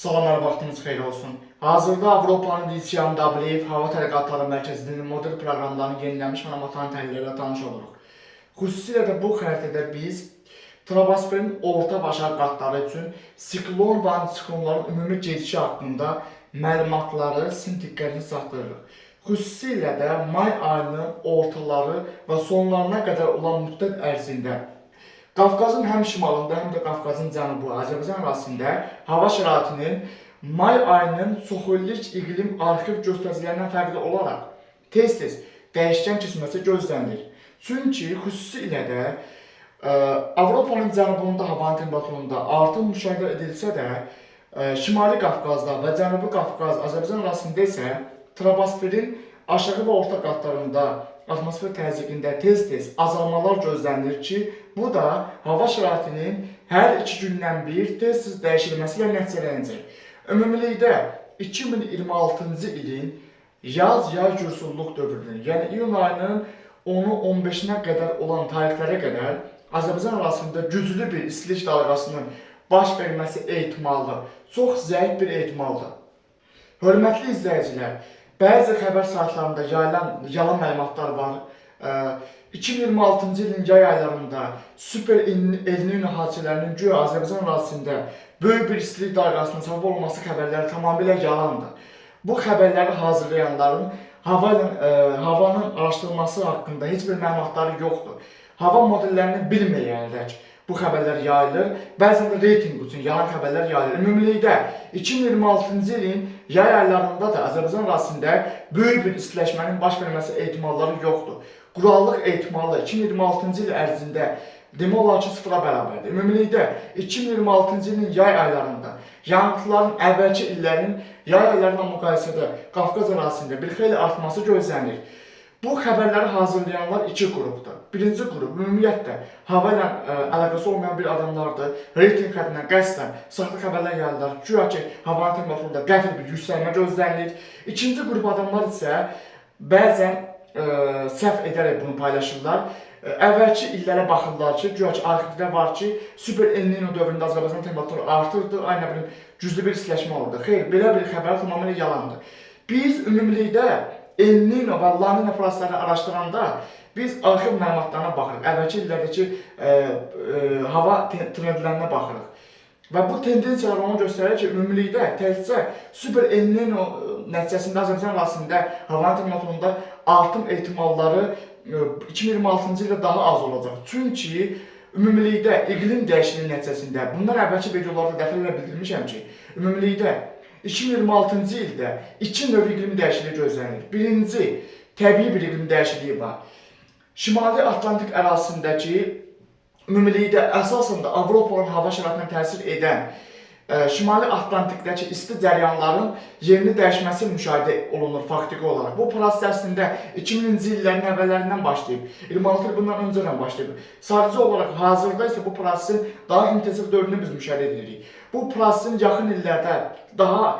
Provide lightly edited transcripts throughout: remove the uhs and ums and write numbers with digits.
Salamlar, vaxtınız xeyir olsun. Hazırda Avropanın Lisyan Dableyev Hava Tədqiqatları Mərkəzinin model proqramlarını yenilənmiş məlumatların təhlilləri tanış oluruq. Xüsusilə də bu xəritədə biz troposferin orta başaq qatları üçün siklon və antitsiklonların ümumi gedişi haqqında məlumatları sizin diqqətinizi çatdırırıq. Xüsusilə də may ayının ortaları və sonlarına qədər olan müddət ərzində Qafqazın həm şimalında, həm də Qafqazın cənubu, Azərbaycan arasında hava şəraitinin may ayının çoxillik iqlim arxiv göstəricilərindən fərqli olaraq tez-tez dəyişkən keçməsi gözlənilir. Çünki xüsusilə də Avropanın cənubunda havanın temperaturunda artım müşahidə edilsə də, Şimali Qafqazda və Cənubi Qafqaz, Azərbaycan arasında isə troposferin aşağı və orta qatlarında atmosfer təzyiqində tez-tez azalmalar gözlənilir ki, bu da hava şəraitinin hər 2 gündən bir tez-tez dəyişilməsi ilə nəticələnəcək. Ümumilikdə 2026-cı ilin yaz-yay gürsüzlük dövrünün, yəni iyun ayının 10-u 15-nə qədər olan tarixlərə qədər Azərbaycan arasında güclü bir istilik dalğasının baş verməsi ehtimalı çox zəif bir ehtimaldır. Hörmətli izləyicilər, bəzi xəbər saytlarında yayılan yalan məlumatlar var. 2026-cı ilin yay aylarında super El Niño hadisələrinin güya Azərbaycan arasında böyük bir istilik dalğasının səbəb olması xəbərləri tamamilə yalandır. Bu xəbərləri hazırlayanların havanın araşdırılması haqqında heç bir məlumatları yoxdur. Hava modellərini bilməyərək bu xəbərlər yayılır, bəzən də reyting üçün yalan xəbərlər yayılır. Ümumilikdə 2026-cı ilin yay aylarında da Azərbaycan arasında böyük bir istiləşmənin baş verməsi ehtimalları yoxdur. Qurallıq ehtimalı 2026-cı il ərzində demək olar ki, sıfıra bərabərdir. Ümumilikdə 2026-cı ilin yay aylarında yanğınların əvvəlki illərin yay aylarına müqayisədə Qafqaz arasında bir xeyli artması gözlənir. Bu xəbərləri hazırlayanlar iki qrupdur. Birinci qrup ümumiyyətlə hava ilə əlaqəsi olmayan bir adamlardır. Reyting xəttindən qəsdən saxta xəbərlər yayırlar. Güya ki, havanın temperaturunda qəfil bir yüksəlmə gözlənilir. İkinci qrup adamlar isə bəzən səhv edərək bunu paylaşırlar. Əvvəlki illərə baxırlar ki, güya ki, arxivdə var ki, super El Niño dövründə Azərbaycan temperaturu artırdı, aynı bir güclü bir istiləşmə oldu. Xeyr, belə bir xəbər tamamilə yalandır. Biz ümumilikdə El Niño və La Niña proseslərini araşdıranda biz arxiv məlumatlarına baxırıq, əvvəlki illərdəki hava trendlərinə baxırıq. Və bu tendensiyalar onu göstərir ki, ümumilikdə təkcə super El Niño nəticəsində Azərbaycan arasında havanın temperaturunda artım ehtimalları 2026-cı ildə daha az olacaq. Çünki ümumilikdə iqlim dəyişikliyi nəticəsində, bundan əvvəlki videolarda dəfələrlə bildirmişəm ki, ümumilikdə 2026-cı ildə iki növ iqlim dəyişikliyi gözlənilir. Birinci, təbii bir iqlim dəyişikliyi var. Şimali Atlantik ərazisindəki ümumilikdə əsasən də Avropanın hava şəraitinə təsir edən Şimali Atlantikdəki isti cəryanların yerini dəyişməsi müşahidə olunur faktiki olaraq. Bu proses əslində 2000-ci illərin əvvəllərindən başlayıb, 26 il bundan öncədən başlayıb. Sadəcə olaraq hazırda isə bu prosesin daha intensiv dövrünü biz müşahidə edirik. Bu prosesin yaxın illərdə daha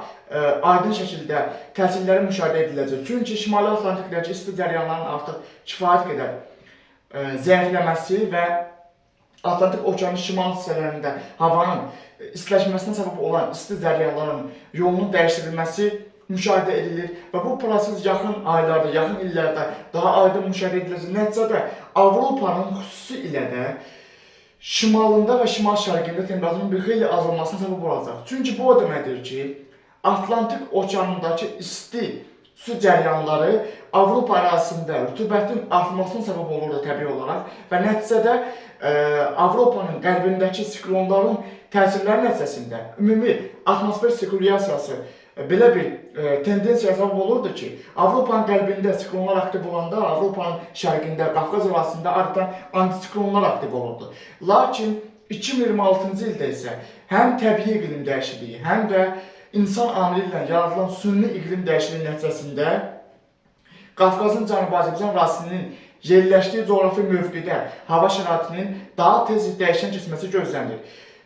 aydın şəkildə təsirləri müşahidə ediləcək. Çünki Şimali Atlantikdəki isti cəryanların artıq kifayət qədər zəifləməsi və Atlantik Okeanın şimal hissələrində havanın istiləşməsinə səbəb olan isti cəryanların yolunun dəyişdirilməsi müşahidə edilir və bu proses yaxın aylarda, yaxın illərdə daha aydın müşahidə ediləcək. Nəticədə Avropanın xüsusi ilə də şimalında və şimal-şərqində temperaturun bir xeyli azalmasına səbəb olacaq. Çünki bu o deməkdir ki, Atlantik Okeanındakı isti su cəryanları Avropa ərazisində rütubətin artmasına səbəb olurdu təbii olaraq və nəticədə Avropanın qərbindəki siklonların təsirləri nəticəsində ümumi atmosfer sirkulyasiyası belə bir tendensiyaya səbəb olurdu ki, Avropanın qərbində siklonlar aktiv olanda, Avropanın şərqində, Qafqaz arasında artan antisiklonlar aktiv olurdu. Lakin 2026-cı ildə isə həm təbii iqlim dəyişikliyi, həm də insan amili ilə yaradılan sünni iqlim dəyişikliyi nəticəsində Qafqazın Cənubi Azərbaycan ərazisinin yerləşdiyi coğrafi mövqedə hava şəraitinin daha tez dəyişən keçməsi gözlənilir.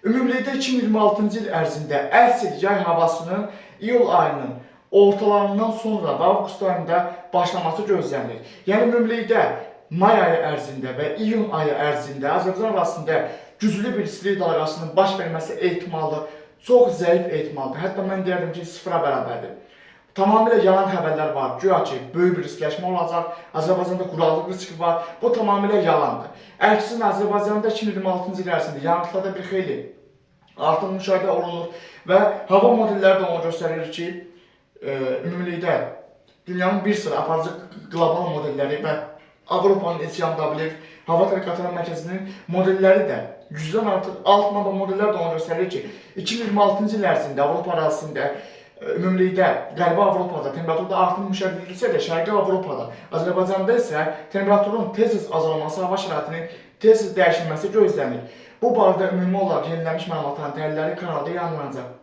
Ümumilikdə 2026-cı il ərzində əsl yay havasının iyul ayının ortalarından sonra və avqust ayında başlaması gözlənilir. Yəni ümumilikdə may ayı ərzində və iyun ayı ərzində Azərbaycan arasında güclü bir istilik dalğasının baş verməsi ehtimalı çox zəif ehtimaldır. Hətta mən deyərdim ki, sıfıra bərabərdir. Tamamilə yalan xəbərlər var. Güya ki, böyük bir istiləşmə olacaq. Azərbaycanda quraqlıq riski var. Bu tamamilə yalandır. Əksinə Azərbaycanda 2026-cı il ərzində yanğıtlarda bir xeyli artıq müşahidə olunur və hava modelləri də onu göstərir ki, ümumilikdə dünyanın bir sıra aparıcı qlobal modelləri və Avropanın ECMWF Hava Tərəqqatları Mərkəzinin modelləri də 100-dən artıq alt namba modellər də onu göstərir ki, 2026-cı il ərzində Avropa ərazisində ümumilikdə Qərbi Avropada temperaturda artım müşahidə edilsə də, Şərqi Avropada, Azərbaycanda isə temperaturun tez-tez azalması, hava şəraitinin tez-tez dəyişilməsi gözlənir. Bu barədə ümumi olaraq yenilənmiş məlumatların təhlilləri kanalda yayımlanacaq.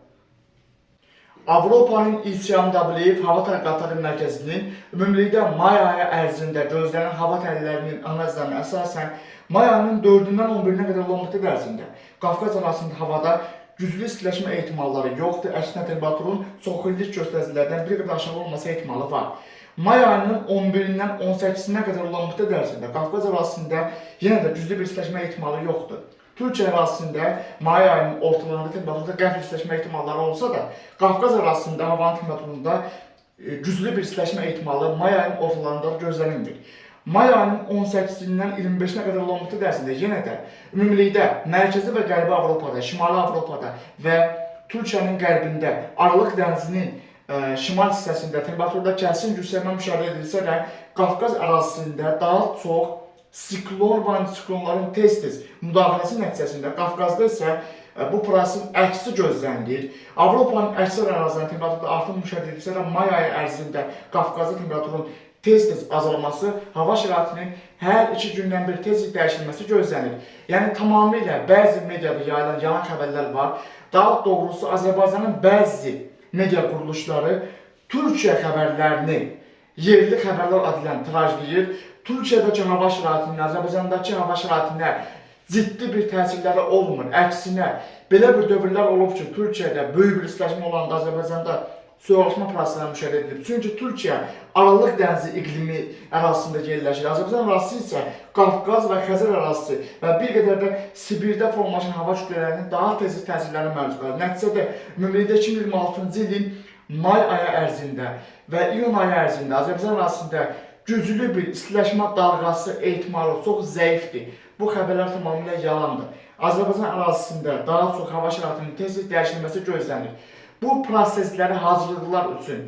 Avropanın ECMWF Hava Tərəqqatları Mərkəzinin ümumilikdə may ayı ərzində gözlənilən hava təhlillərinin analizlərinə əsasən may ayının 4-dən 11-nə qədər olan müddət ərzində Qafqaz arasında havada güclü istiləşmə ehtimalları yoxdur. Əksinə temperaturun çox illik göstəricilərdən bir qədər aşağı olması ehtimalı var. May ayının 11-dən 18-nə qədər olan müddət ərzində Qafqaz arasında yenə də güclü bir istiləşmə ehtimalı yoxdur. Türkiyə ərazisində may ayının ortalarında temperaturda qəfil istiləşmə ehtimalları olsa da, Qafqaz ərazisində havanın temperaturunda güclü bir istiləşmə ehtimalı may ayının ortalarında gözlənilmir. May ayının 18-dən 25-nə qədər olan müddət ərzində yenə də ümumilikdə Mərkəzi və Qərbi Avropada, Şimali Avropada və Türkiyənin qərbində Aralıq dənizinin şimal hissəsində temperaturda kəskin yüksəlmə müşahidə edilsə də, Qafqaz ərazisində daha çox siklon və antisiklonların tez-tez müdaxiləsi nəticəsində Qafqazda isə bu prosesin əksi gözlənilir. Avropanın əksər ərazilərində temperaturda artım müşahidə edilsə də, may ayı ərzində Qafqazda temperaturun tez-tez azalması, hava şəraitinin hər 2 gündən bir tez-tez dəyişilməsi gözlənir. Yəni tamamilə bəzi mediada yayılan yalan xəbərlər var. Daha doğrusu Azərbaycanın bəzi media quruluşları Türkiyə xəbərlərini yerli xəbərlər adıyla tirajlayır. Türkiyədəki hava şəraitinin Azərbaycandakı hava şəraitinə ciddi bir təsirləri olmur. Əksinə, belə bir dövrlər olub ki, Türkiyədə böyük bir istiləşmə olanda Azərbaycanda soyuqlaşma prosesləri müşahidə edilir. Çünki Türkiyə Aralıq dənizi iqlimi ərazisində yerləşir. Azərbaycan ərazisi isə Qafqaz və Xəzər ərazisi və bir qədər də Sibirdə formalaşan hava kütlələrinin daha tez təsirlərini məruz qalır. Nəticədə ümumilikdə 2026-cı ilin may ayı ərzində və iyun ayı ərzində Azərbaycan ərazisində güclü bir istiləşmə dalğası ehtimalı çox zəifdir. Bu xəbərlər tamamilə yalandır. Azərbaycan ərazisində daha çox hava şəraitinin tez-tez dəyişilməsi gözlənir. Bu prosesləri hazırlıqlar üçün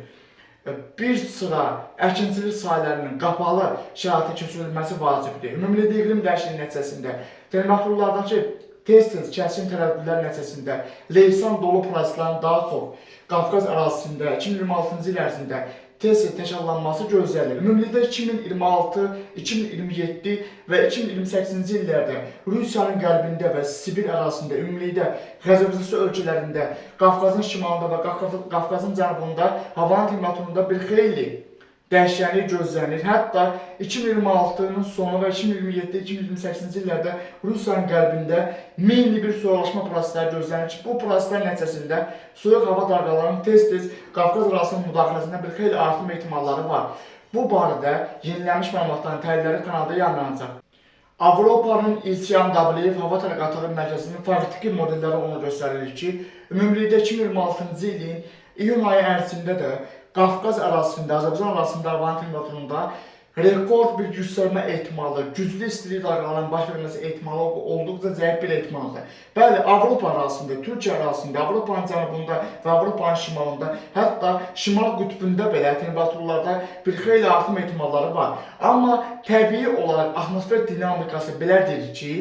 bir sıra əkinçilik sahələrinin qapalı şəraitə keçirilməsi vacibdir. Ümumilikdə iqlim dəyişikliyi nəticəsində temperaturlardakı tez-tez kəskin tərəddüdlər nəticəsində leysan dolu proseslərin daha çox Qafqaz ərazisində 2026-cı il ərzində tez-tez təkrarlanması gözlənilir. Ümumilikdə 2026, 2027 və 2028-ci illərdə Rusiyanın qərbində və Sibir ərazisində, ümumilikdə Xəzərbəstisi ölkələrində, Qafqazın şimalında və Qafqazın cənubunda havanın temperaturunda bir xeyli dəyişiklik gözlənir. Hətta 2026-nın sonu və 2027-2028-ci illərdə Rusiyanın qərbində mini bir soyuqlaşma prosesləri gözlənir ki, bu proseslər nəticəsində soyuq hava dalğalarının tez-tez Qafqaz ərazisinin müdaxiləsində bir xeyli artım ehtimalları var. Bu barədə yenilənmiş məlumatların təhlilləri kanalda yayımlanacaq. Avropanın ECMWF Hava Tərəqqatları Mərkəzinin faktiki modelləri onu göstərir ki, ümumilikdə 2026-cı ilin iyun ayı ərzində də Qafqaz ərazisində, Azərbaycan ərazisində havanın temperaturunda rekord bir yüksəlmə ehtimalı, güclü istilik dalğalarının baş verməsi ehtimalı olduqca zəif bir ehtimaldır. Bəli, Avropa ərazisində, Türkiyə ərazisində, Avropanın cənubunda və Avropanın şimalında, hətta şimal qütbündə belə temperaturlarda bir xeyli artım ehtimalları var. Amma təbii olaraq atmosfer dinamikası belədir ki,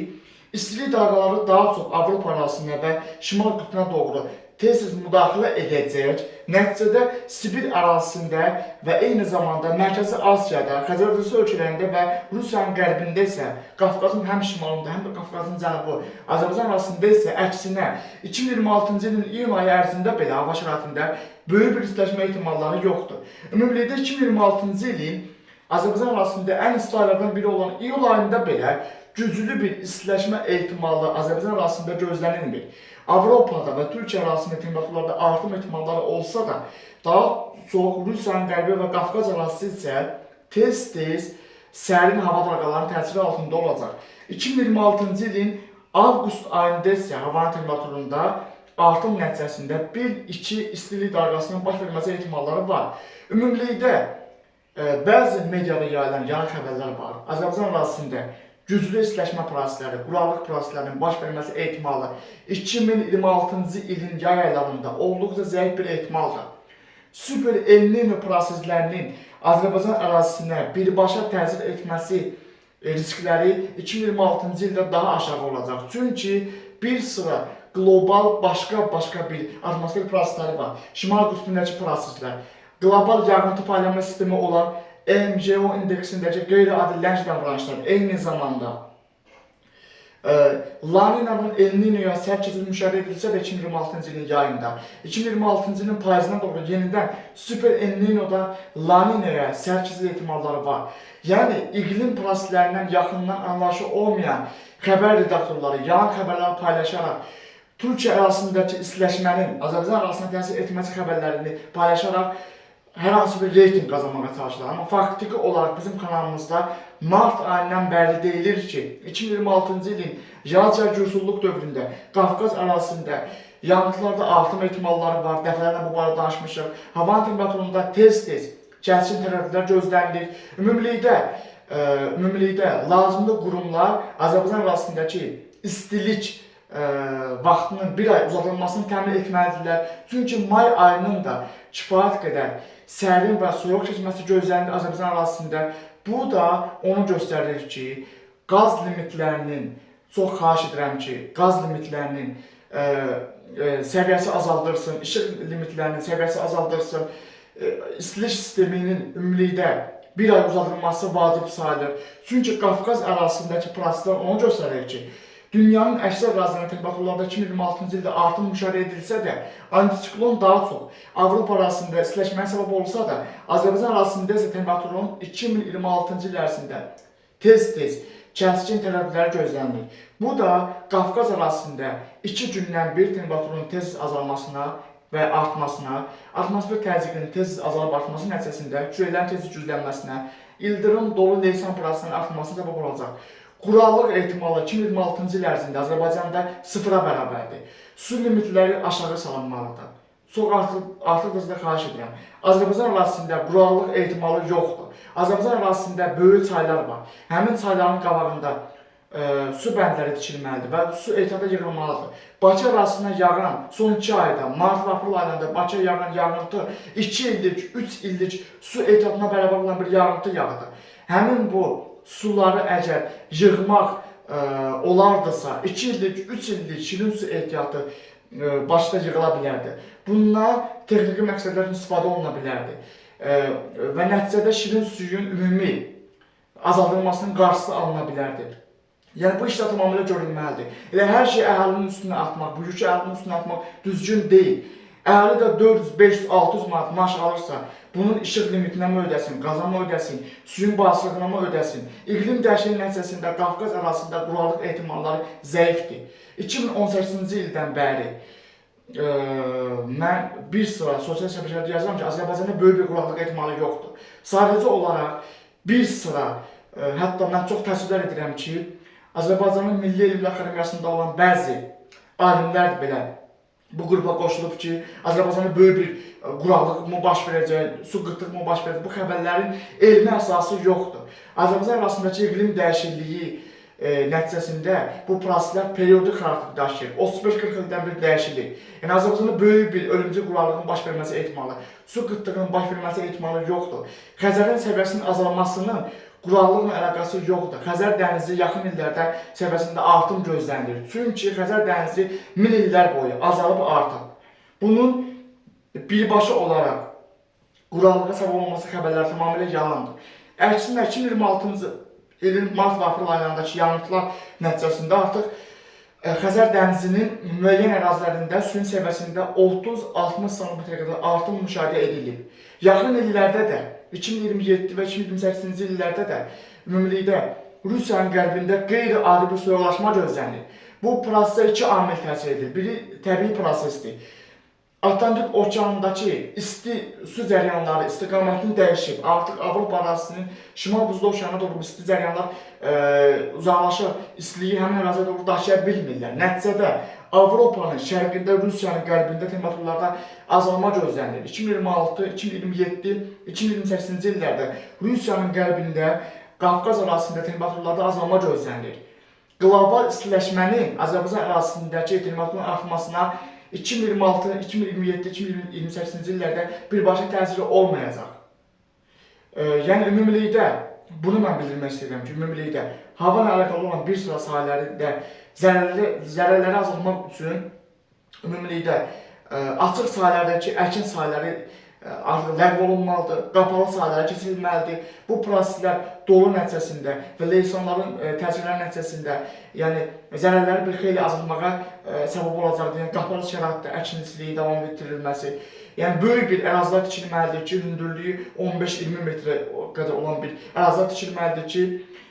istilik dalğaları daha çox Avropa ərazisinə və şimal qütbünə doğru tez-tez müdaxilə edəcək. Nəticədə Sibir ərazisində və eyni zamanda Mərkəzi Asiyada, Xəzərbəstisi ölkələrində və Rusiyanın qərbində isə Qafqazın həm şimalında, həm də Qafqazın cənubu, Azərbaycan ərazisində isə əksinə 2026-cı ilin iyun ayı ərzində belə hava şəraitində böyük bir istiləşmə ehtimalları yoxdur. Ümumilikdə 2026-cı ilin Azərbaycan ərazisində ən isti aylardan biri olan iyul ayında belə güclü bir istiləşmə ehtimalı Azərbaycan ərazisində gözlənilmir. Avropada və Türkiyə ərazisində temperaturlarda artım ehtimalları olsa da, daha çox Rusiyanın qərbi və Qafqaz ərazisi isə tez-tez sərin hava dalğalarının təsiri altında olacaq. 2026-cı ilin avqust ayında isə havanın temperaturunda artım nəticəsində 1-2 istilik dalğasının baş verməsi ehtimalları var. Ümumilikdə bəzi mediada yayılan yalan xəbərlər var. Azərbaycan ərazisində güclü istiləşmə prosesləri, quraqlıq proseslərinin baş verməsi ehtimalı 2026-cı ilin yay aylarında olduqca zəif bir ehtimaldır. Super El Niño proseslərinin Azərbaycan ərazisinə birbaşa təsir etməsi riskləri 2026-cı ildə daha aşağı olacaq. Çünki bir sıra qlobal başqa bir atmosfer prosesləri var. Şimal qütbündəki proseslər, qlobal yağıntı paylanma sistemi olan MJO indeksindəki qeyri-adi lənc davranışlar, eyni zamanda La Niña'nın El Niño'ya sərt keçid müşahidə edilsə də 2026-cı ilin yayında, 2026-cı ilin payızına doğru yenidən Super El Niño'da La Niña'ya sərt keçid ehtimalları var. Yəni, iqlim proseslərindən yaxından anlayışı olmayan xəbər redaktorları yalan xəbərləri paylaşaraq, Türkiyə ərazisindəki istiləşmənin Azərbaycan ərazisinə təsir etməsi xəbərlərini paylaşaraq hər hansı bir reyting qazanmağa çalışırlar. Amma faktiki olaraq bizim kanalımızda mart ayından bəri deyilir ki, 2026-cı ilin yağ-cərgürsulluq dövründə Qafqaz ərazisində yanğıtlarda artım ehtimalları var. Dəfələrlə bu barədə danışmışıq. Havanın temperaturunda tez-tez kəskin tərəflər gözlənilir. Ümumilikdə lazımlı qurumlar Azərbaycan ərazisindəki istilik vaxtının bir ay uzadılmasını təmin etməlidirlər. Çünki may ayının da kifayət qədər sərin və soyuq keçməsi gözlənilir Azərbaycan ərazisində. Bu da onu göstərir ki, qaz limitlərinin, çox xahiş edirəm ki, qaz limitlərinin səviyyəsi azaldırsın, işıq limitlərinin səviyyəsi azaldırsın, istilik sisteminin ümumilikdə bir ay uzadılması vacib sayılır. Çünki Qafqaz ərazisindəki proseslər onu göstərir ki, dünyanın əksər ərazilərinin temperaturlarda 2026-cı ildə artım müşahidə edilsə də, antisiklon daha çox Avropa arasında istiləşməyə səbəb olsa da, Azərbaycan arasında isə temperaturun 2026-cı il ərzində tez-tez kəskin tərəfləri gözlənilir. Bu da Qafqaz arasında 2 gündən bir temperaturun tez azalmasına və artmasına, atmosfer təzyiqinin tez azalıb artması nəticəsində küləklərin tez güclənməsinə, ildırım, dolu, leysan prosesinin artmasına səbəb olacaq. Quraqlıq ehtimalı 2026-cı il ərzində Azərbaycanda sıfıra bərabərdir. Su limitləri aşağı salınmalıdır. Çox artıq da xahiş edirəm. Azərbaycan ərazisində quraqlıq ehtimalı yoxdur. Azərbaycan ərazisində böyük çaylar var. Həmin çayların qabağında su bəndləri tikilməlidir və su ehtiyata yığılmalıdır. Bakı ərazisində yağan son 2 ayda, mart və aprel aylarında Bakıya yağan yağıntı 2 illik, 3 illik su ehtiyatına bərabər olan bir yağıntı yağıdır. Həmin bu suları əgər yığmaq olardısa, 2 illik, 3 illik şirin su ehtiyatı başda yığıla bilərdi. Bundan texniki məqsədlər üçün istifadə oluna bilərdi. Və nəticədə şirin suyun ümumi azaldılmasının qarşısı alına bilərdi. Yəni bu işlər tamamilə görülməlidir. Elə hər şey əhalinin üstünə atmaq, bu yükü əhalinin üstünə atmaq düzgün deyil. Əhali də 400, 500, 600 manat maaş alırsa, bunun işıq limitinə mi ödəsin, qaza mı ödəsin, suyun basırlığına mı ödəsin? İqlim dəyişikliyi nəticəsində Qafqaz ərazisində quraqlıq ehtimalları zəifdir. 2018-ci ildən bəri mən bir sıra sosial şəbəkələrdə yazıram ki, Azərbaycanda böyük bir quraqlıq ehtimalı yoxdur. Sadəcə olaraq bir sıra, hətta mən çox təəssüflər edirəm ki, Azərbaycanın Milli Elmlər Akademiyasında olan bəzi alimlər belə bu qrupa qoşulub ki, Azərbaycanda böyük bir quraqlıq mı baş verəcək, su qıtlıq mı baş verəcək, bu xəbərlərin elmi əsası yoxdur. Azərbaycan arasındakı iqlim dəyişikliyi nəticəsində bu proseslər periodik xarakter daşıyır. 35-40 ildən bir dəyişilir. Yəni Azərbaycanda böyük bir ölümcül quraqlığın baş verməsi ehtimalı, su qıtlığının baş verməsi ehtimalı yoxdur. Xəzərin səviyyəsinin azalmasının quraqlıqla əlaqəsi yoxdur. Xəzər dənizi yaxın illərdə səviyyəsində artım gözlənilir. Çünki Xəzər dənizi 1000 illər boyu azalıb artıb. Bunun birbaşa olaraq quraqlığa səbəb olması xəbərləri tamamilə yalandır. Əksinə 2026-cı ilin mart və aprel aylarındakı yanğıtlar nəticəsində artıq Xəzər dənizinin müəyyən ərazilərində suyun səviyyəsində 30-60 sm qədər artım müşahidə edilib. Yaxın illərdə də 2027 və 2028-ci illərdə də ümumilikdə Rusiyanın qərbində qeyri-adi bir soyuqlaşma gözlənilir. Bu prosesə 2 amil təsir edir. Biri təbii prosesdir. Atlantik okeanındakı isti su cəryanları istiqamətini dəyişib. Artıq Avropa ərazisinin şimal buzlu okeana doğru isti cəryanlar uzaqlaşır, istiliyi həmin əraziyə doğru daşıya bilmirlər. Nəticədə Avropanın şərqində, Rusiyanın qərbində temperaturlarda azalma gözlənilir. 2026, 2027, 2028-ci illərdə Rusiyanın qərbində, Qafqaz ərazisində temperaturlarda azalma gözlənilir. Qlobal istiləşmənin Azərbaycan ərazisindəki temperaturun artmasına 2026, 2027, 2028-ci illərdə birbaşa təsiri olmayacaq. Yəni ümumilikdə bunu mən bildirmək istəyirəm ki, ümumilikdə hava ilə əlaqəli olan bir sıra sahələrdə zərərləri azaltmaq üçün ümumilikdə açıq sahələrdəki əkin sahələri artıq ləğv olunmalıdır, qapalı sahələrə keçirilməlidir. Bu proseslər dolu nəticəsində və leysanların təsirləri nəticəsində yəni zərərləri bir xeyli azaltmağa səbəb olacaqdır. Yəni qapalı şəraitdə əkinçiliyi davam etdirilməsi, yəni böyük bir ərazilər tikilməlidir ki, hündürlüyü 15-20 metrə qədər olan bir ərazilər tikilməlidir ki,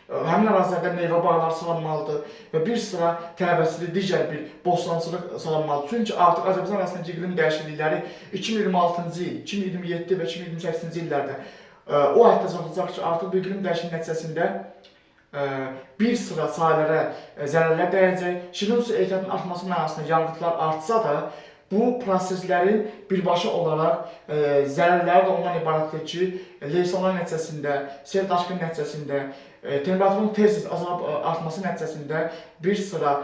həmin ərazilərdə meyvə bağları salınmalıdır və bir sıra təbəssili digər bir bostançılıq salınmalıdır. Çünki artıq Azərbaycan ərazisindəki iqlim dəyişiklikləri 2026-cı il, 2027 və 2028-ci illərdə o həddə çatacaq ki, artıq bu iqlim dəyişikliyi nəticəsində bir sıra sahələrə zərərlər dəyəcək. Şirin su ehtiyatının artması mənasında yanğıtlar artsa da, bu proseslərin birbaşa olaraq zərərləri də ondan ibarətdir ki, leysanlar nəticəsində, sel daşqını nəticəsində, temperaturun tez azalıb artması nəticəsində bir sıra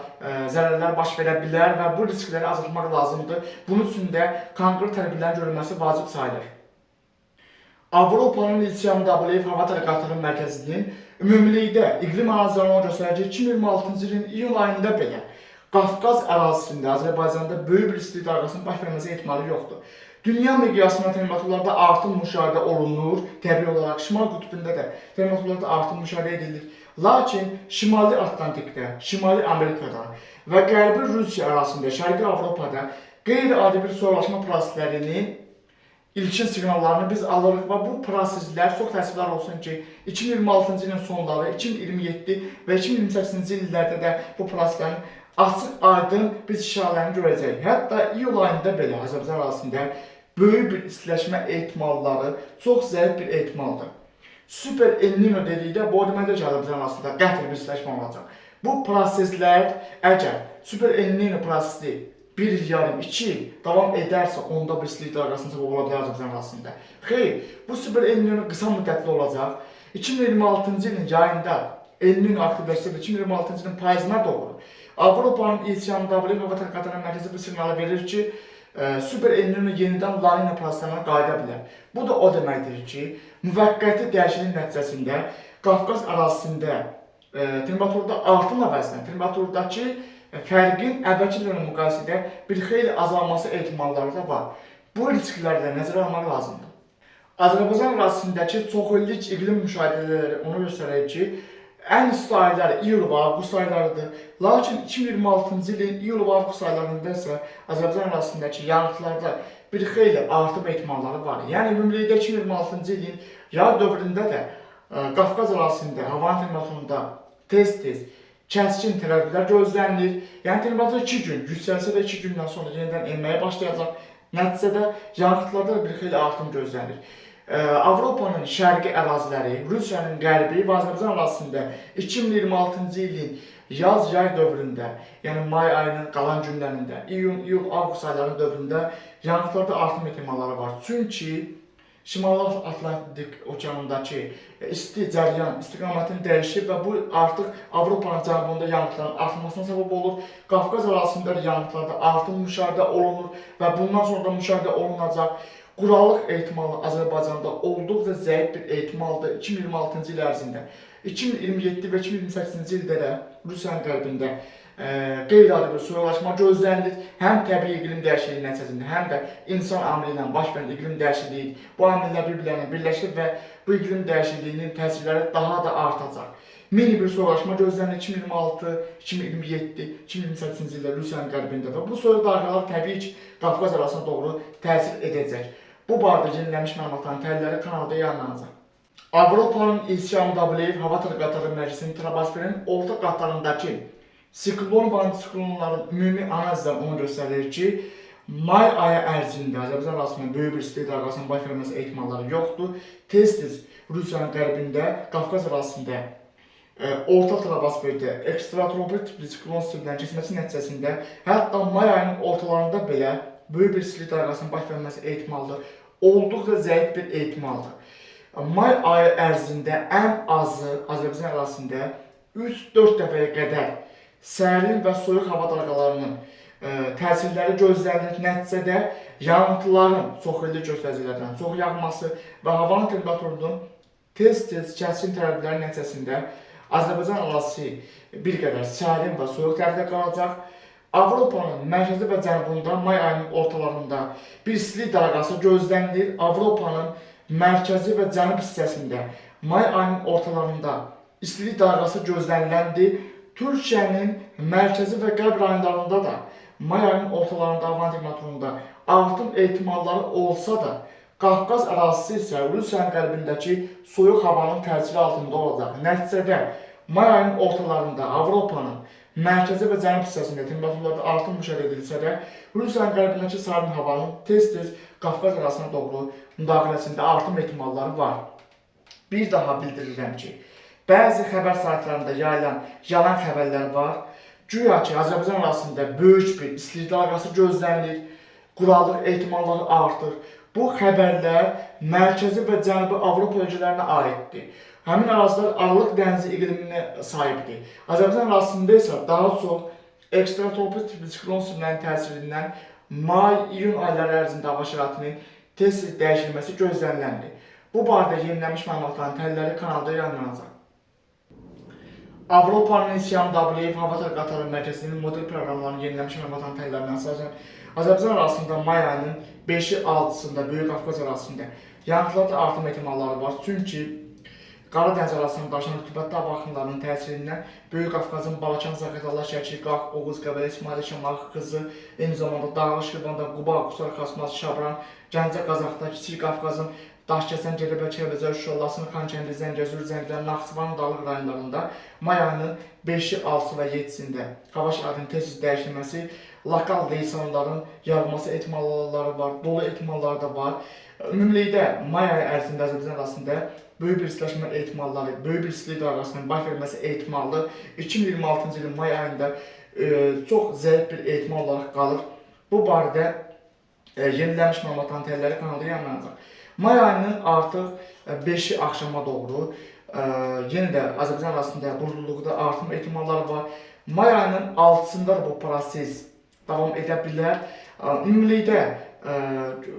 zərərlər baş verə bilər və bu riskləri azaltmaq lazımdır. Bunun üçün də konkret tədbirlərin görülməsi vacib sayılır. Avropanın İlçiyam Dableyev Hava Tədqiqatları Mərkəzinin ümumilikdə iqlim analizlərinin göstərdiyi 2026-cı ilin iyun ayında belə Qafqaz ərazisində, Azərbaycanda böyük bir istilik dalğasının baş verməsi ehtimalı yoxdur. Dünya miqyasında temperaturlarda artım müşahidə olunur, təbii olaraq Şimal qütbündə də temperaturlarda artım müşahidə edilir. Lakin Şimali Atlantikdə, Şimali Amerikada və Qərbi Rusiya arasında, Şərqi Avropada qeyri-adi bir soyuqlaşma proseslərinin ilkin siqnallarını biz alırıq və bu proseslər çox təəssüflər olsun ki, 2026-cı ilin sonları, 2027 və 2028-ci illərdə də bu proseslərin açıq aydın biz işarələrini görəcəyik. Hətta iyul ayında belə Azərbaycan arasında böyük bir istiləşmə ehtimalları çox zəif bir ehtimaldır. Super El Niño dedikdə bu deməkdir ki, Azərbaycan arasında qəfil bir istiləşmə olacaq. Bu proseslər əgər Super El Niño prosesi 1 il yarım, 2 il davam edərsə, onda bu istilik dalğasının səbəb ola bilər Azərbaycan arasında. Xeyr, bu Super El Niño qısa müddətli olacaq. 2026-cı ilin yayında El Niño aktivləşsə 2026-cı ilin payızına doğru Avropanın İlçiyam Dableyev Hava Tədqiqatları Mərkəzi bu siqnalı verir ki, Super El Niño yenidən La Niña proseslərinə qayıda bilər. Bu da o deməkdir ki, müvəqqəti dəyişiklik nəticəsində Qafqaz ərazisində temperaturda artım əvəzinə, temperaturdakı fərqin əvvəlki illərlə müqayisədə bir xeyli azalması ehtimalları da var. Bu riskləri də nəzərə almaq lazımdır. Azərbaycan ərazisindəki çoxillik iqlim müşahidələri onu göstərir ki, ən isti aylar iyul və avqust aylarıdır. Lakin 2026-cı ilin iyul və avqust aylarında isə Azərbaycan ərazisindəki yanğıtlarda bir xeyli artım ehtimalları var. Yəni ümumilikdə 2026-cı ilin yay dövründə də Qafqaz ərazisində havanın temperaturunda tez-tez kəskin tərəqqilər gözlənilir. Yəni temperatur 2 gün, yüksəlsə də 2 gündən sonra yenidən enməyə başlayacaq. Nəticədə yanğıtlarda bir xeyli artım gözlənilir. Avropanın şərqi əraziləri, Rusiyanın qərbi və Azərbaycan ərazisində 2026-cı ilin yaz-yay dövründə, yəni may ayının qalan günlərində, iyun, avqust aylarının dövründə yanğıtlarda artım ehtimalları var. Çünki Şimali Atlantik okeanındakı isti cəryan istiqamətini dəyişir və bu artıq Avropanın cənubunda yanğıtların artmasına səbəb olur. Qafqaz ərazisində yanğıtlarda artım müşahidə olunur və bundan sonra da müşahidə olunacaq. Quraqlıq ehtimalı Azərbaycanda olduqca zəif bir ehtimaldır 2026-cı il ərzində. 2027 və 2028-ci ildə də Rusiyanın qərbində qeyri-adi bir soyuqlaşma gözlənilir. Həm təbii iqlim dəyişikliyi nəticəsində, həm də insan amili ilə baş verən iqlim dəyişikliyi. Bu amillər bir-birlərinə birləşir və bu iqlim dəyişikliyinin təsirləri daha da artacaq. Mini bir soyuqlaşma gözlənilir 2026, 2027, 2028-ci ildə Rusiyanın qərbində və bu soyuq dalğalar təbii ki, Qafqaz arasına doğru təsir edəcək. Bu barədə yenilənmiş məlumatların təhlilləri kanalda yayınlanacaq. Avropanın İlçiyam Dableyev Hava Tədqiqatları Mərkəzinin troposferin orta qatlarındakı siklon və antitsiklonların ümumi analizləri onu göstərir ki, may ayı ərzində Azərbaycan arasında böyük bir istilik dalğasının baş verməsi ehtimalları yoxdur. Tez-tez Rusiyanın qərbində, Qafqaz arasında orta troposferdə ekstratropik tipli siklon sistemindən keçməsi nəticəsində hətta may ayının ortalarında belə böyük bir istilik dalğasının baş verməsi ehtimalıdır. Olduqca zəif bir ehtimaldır. May ayı ərzində ən azı Azərbaycan ərazisində 3-4 dəfəyə qədər sərin və soyuq hava dalğalarının təsirləri gözlənilir. Nəticədə yağıntıların çox illik göstəricilərdən çox yağması və havanın temperaturunun tez-tez kəskin tərəfləri nəticəsində Azərbaycan ərazisi bir qədər sərin və soyuq tərəfdə qalacaq. Avropanın mərkəzi və cənubunda may ayının ortalarında bir istilik dalğası gözlənilir. Avropanın mərkəzi və cənub hissəsində may ayının ortalarında istilik dalğası gözləniləndir. Türkiyənin mərkəzi və qərb rayonlarında da may ayının ortalarında havanın temperaturunda artım ehtimalları olsa da, Qafqaz ərazisi isə Rusiyanın qərbindəki soyuq havanın təsiri altında olacaq. Nəticədə may ayının ortalarında Avropanın mərkəzi və cənub hissəsində temperaturlarda artım müşahidə edilsə də, Rusiyanın qərbindəki sarin havanın tez-tez Qafqaz ərazisinə doğru müdaxiləsində artım ehtimalları var. Bir daha bildirirəm ki, bəzi xəbər saytlarında yayılan yalan xəbərlər var. Güya ki, Azərbaycan ərazisində böyük bir istilik dalğası gözlənilir, quraqlıq ehtimalları artır. Bu xəbərlər mərkəzi və cənubi Avropa ölkələrinə aiddir. Həmin ərazilər Aralıq dənizi iqliminə sahibdir. Azərbaycan ərazisində isə daha çox ekstratropik tipli siklon sistemlərinin təsirindən may-iyun ayları ərzində hava şəraitinin tez-tez dəyişilməsi gözləniləndir. Bu barədə yenilənmiş məlumatların təhlilləri kanalda yayınlanacaq. Avropanın CMW hava tədqiqatları mərkəzinin model proqramlarının yenilənmiş məlumatların təhlillərindən əsasən Azərbaycan ərazisində may ayının 5-i 6-sında Böyük Qafqaz ərazisində yağıntılarda artım ehtimalları var. Çünki Qara Dəniz ərazisindən daşınan rütubətli hava axınlarının təsirindən Böyük Qafqazın Balakən, Zaqatala, Şəki, Qax, Oğuz, Qəbələ, İsmayıl, Şamaxı, Xızı, eyni zamanda Dağlıq, Şirvanda, Quba, Qusar, Xasmaz, Şabran, Gəncə, Qazaxda, Kiçik Qafqazın Daşkəsən, Gədəbəy, Kəlbəcər, Şuşa, Laçın, Xankəndi, Zəngəzur, Zəngəzur, Naxçıvan, Dağlıq rayonlarında may ayının 5-i, 6-sı və 7-sində hava şəraitinin tez-tez dəyişilməsi, lokal leysanların yağması ehtimalları var, dolu ehtimalları da var. Ümumilikdə may ayı ərzində Azərbaycan ərazisində böyük bir istiləşmə ehtimalları, böyük bir istilik dalğasının baş verməsi ehtimalı 2026-cı ilin may ayında çox zəif bir ehtimal olaraq qalır. Bu barədə yenilənmiş məlumatların təhlilləri kanalda yayınlanacaq. May ayının artıq 5-i axşama doğru yenə də Azərbaycan ərazisində buzluluqda artım ehtimalları var. May ayının 6-sında da bu proses davam edə bilər. Ümumilikdə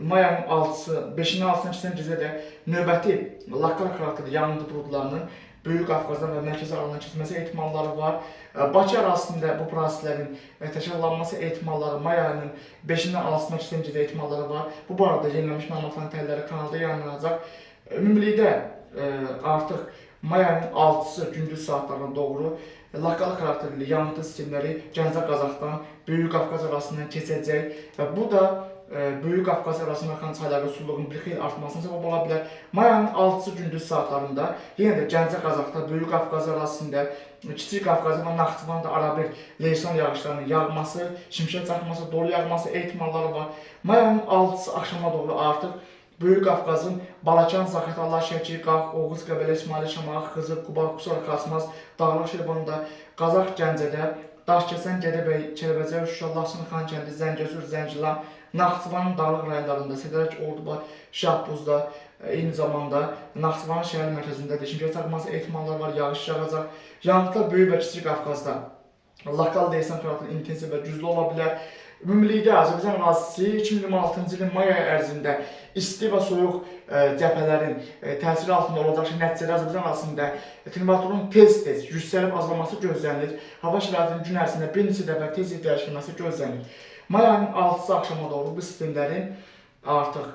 may ayının 6-sı, 5-dən 6-sına keçən gecədə növbəti lokal xarakterli yağıntı buludlarının Böyük Qafqazdan və mərkəzi aralarından keçməsi ehtimalları var. Bakı ərazisində bu proseslərin təkrarlanması ehtimalları may ayının 5-dən 6-sına keçən gecə ehtimalları var. Bu barədə yenilənmiş məlumatların təhlilləri kanalda yayınlanacaq. Ümumilikdə artıq may ayının 6-sı gündüz saatlarına doğru lokal xarakterli yağıntı sistemləri Gəncə, Qazaxdan Böyük Qafqaz arasından keçəcək və bu da Böyük Qafqaz arasında axan çayların suluğunun bir xeyli artmasına səbəb ola bilər. May ayının 6-sı gündüz saatlarında yenə də Gəncə, Qazaxda Böyük Qafqaz arasında Kiçik Qafqazın və Naxçıvanda arabir leysan yağışlarının yağması, şimşək çaxması, dolu yağması ehtimalları var. May ayının 6-sı axşama doğru artıq Böyük Qafqazın Balakən, Zaqatala, Şəki, Qax, Oğuz, Qəbələ, İsmayıl, Şamaxı, Xızı, Quba, Qusar, Xasmaz, Dağlıq, Şirvanda, Qazax, Gəncədə, Daşkəsən, Gədəbəy, Kəlbəcər, Şuşa, Laçın, Xankəndi, Zəngəzur, Zəngilan, Naxçıvanın dağlıq rayonlarında, Sədərək, Orduba, Şahbuzda, eyni zamanda Naxçıvanın şəhər mərkəzində də şimşək çaxması ehtimalları var, yağış yağacaq. Yağıntılar Böyük və Kiçik Qafqazda lokal leysan xarakterli intensiv və güclü ola bilər. Ümumilikdə Azərbaycan ərazisi 2026-cı ilin may ayı ərzində isti və soyuq cəbhələrin təsiri altında olacaq ki, nəticədə Azərbaycan ərazisində temperaturun tez-tez yüksəlib azalması gözlənilir. Hava şəraitinin gün ərzində bir neçə dəfə tez dəyişilməsi gözlənilir. May ayının 6-sı axşama doğru bu sistemlərin artıq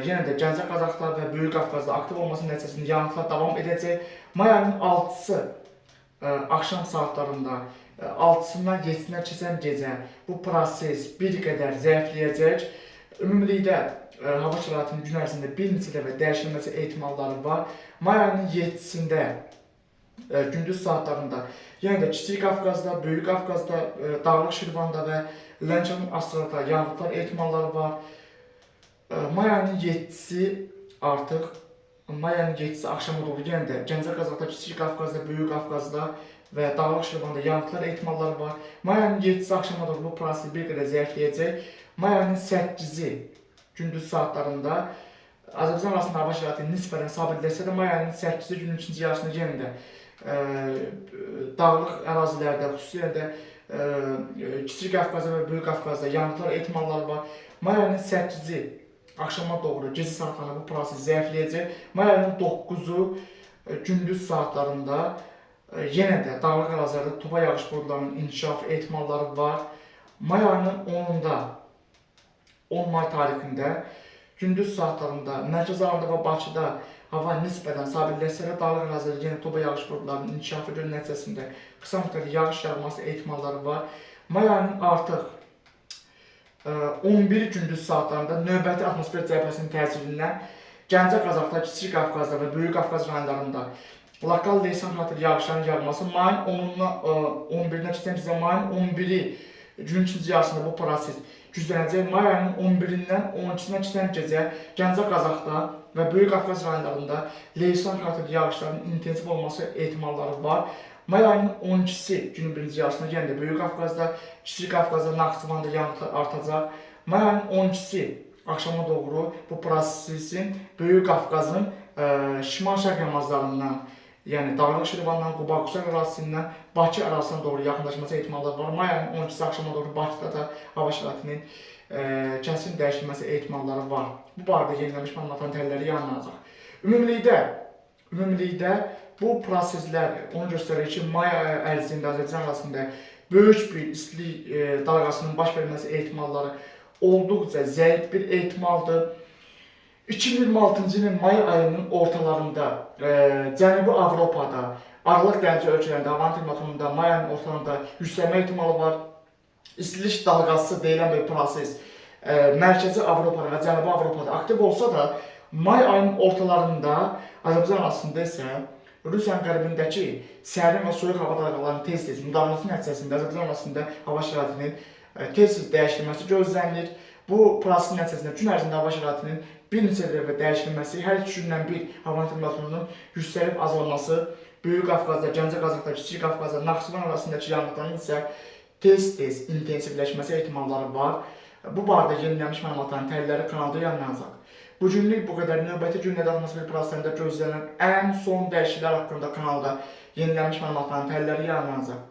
yenə də Gəncə, Qazaxda və Böyük Qafqazda aktiv olması nəticəsində yağıntılar davam edəcək. May ayının 6-sı axşam saatlarında 6-sından 7-sinə keçən gecə bu proses bir qədər zəifləyəcək. Ümumilikdə hava şəraitinin gün ərzində bir neçə dəfə dəyişilməsi ehtimalları var. May ayının 7-sində gündüz saatlarında yenə də Kiçik Qafqazda, Böyük Qafqazda, Dağlıq Şirvanda və Lənkəran Astrada yağıntılar ehtimalları var. May ayının 7-si artıq Mayın 7-si axşama doğru yenə də Gəncə Qazaxda, Kiçik Qafqazda, Böyük Qafqazda və Dağlıq Şirvanda yağıntılar ehtimalları var. Mayın 7-si axşama doğru bu proses bir qədər zəifləyəcək. Mayın 8-i gündüz saatlarında Azərbaycan arasında hava şəraiti nisbətən sabitləşsə də, mayın 8-i günün ikinci yarısında yenə də dağlıq ərazilərdə, xüsusilə də Kiçik Qafqazda və Böyük Qafqazda yağıntılar ehtimalları var. Mayın 8-i axşama doğru gecə saatlarında bu proses zəifləyəcək. Mayın 9-u gündüz saatlarında yenə də dağlıq ərazilərdə topa yağış buludlarının inkişaf ehtimalları var. Mayın 10-da 10 may tarixində gündüz saatlarında Mərkəzi Ağrıda və Bakıda hava nisbətən sabitləşsə də, dağlıq ərazilərdə yenə topa yağış buludlarının inkişafı nəticəsində qısa müddətli yağış yağması ehtimalları var. Mayın artıq 11 gündüz saatlarında növbəti atmosfer cəbhəsinin təsirindən Gəncə Qazaxda, Kiçik Qafqazda və Böyük Qafqaz rayonlarında lokal leysan xarakterli yağışların yağması mayın 10-dan 11-nə keçən gecə mayın 11-i günün ikinci yarısında bu proses güclənəcək. Mayın 11-dən 12-nə keçən gecə Gəncə Qazaxda və Böyük Qafqaz rayonlarında leysan xarakterli yağışların intensiv olması ehtimalları var. Mayın 12-si günün birinci yarısında yenə də Böyük Qafqazda, Kiçik Qafqazda, Naxçıvanda yağıntılar artacaq. Mayın 12-si axşama doğru bu prosesin Böyük Qafqazın şimal-şərq yamaclarından, yəni Dağlıq Şirvandan, Quba-Qusar ərazisindən Bakı ərazisinə doğru yaxınlaşması ehtimalları var. Mayın 12-si axşama doğru Bakıda da hava şəraitinin kəskin dəyişilməsi ehtimalları var. Bu barədə yenilənmiş məlumatların təhlilləri yayınlanacaq. Ümumilikdə bu proseslər onu göstərir ki, may ayı ərzində Azərbaycan arasında böyük bir istilik dalğasının baş verməsi ehtimalları olduqca zəif bir ehtimaldır. 2026-cı ilin may ayının ortalarında Cənubi Avropada, Aralıq dənizi ölkələrində havanın temperaturunda may ayının ortalarında yüksəlmə ehtimalı var. İstilik dalğası deyilən bir proses Mərkəzi Avropada və Cənubi Avropada aktiv olsa da, may ayının ortalarında Azərbaycan arasında isə Rusiyanın qərbindəki sərin və soyuq hava dalğalarının tez-tez müdaxiləsi nəticəsində Azərbaycan arasında hava şəraitinin tez-tez dəyişilməsi gözlənilir. Bu prosesin nəticəsində gün ərzində hava şəraitinin bir neçə dəfə dəyişilməsi, hər iki gündən bir havanın temperaturunun yüksəlib azalması, Böyük Qafqazda, Gəncə Qazaxda, Kiçik Qafqazda, Naxçıvan arasındakı yağıntıların isə tez-tez intensivləşməsi ehtimalları var. Bu barədə yenilənmiş məlumatların təhlilləri kanalda yayınlanacaq. Bugünlük bu qədər. Növbəti günlərdə atmosfer proseslərində gözlənilən ən son dəyişikliklər haqqında kanalda yenilənmiş məlumatların təhlilləri yayınlanacaq.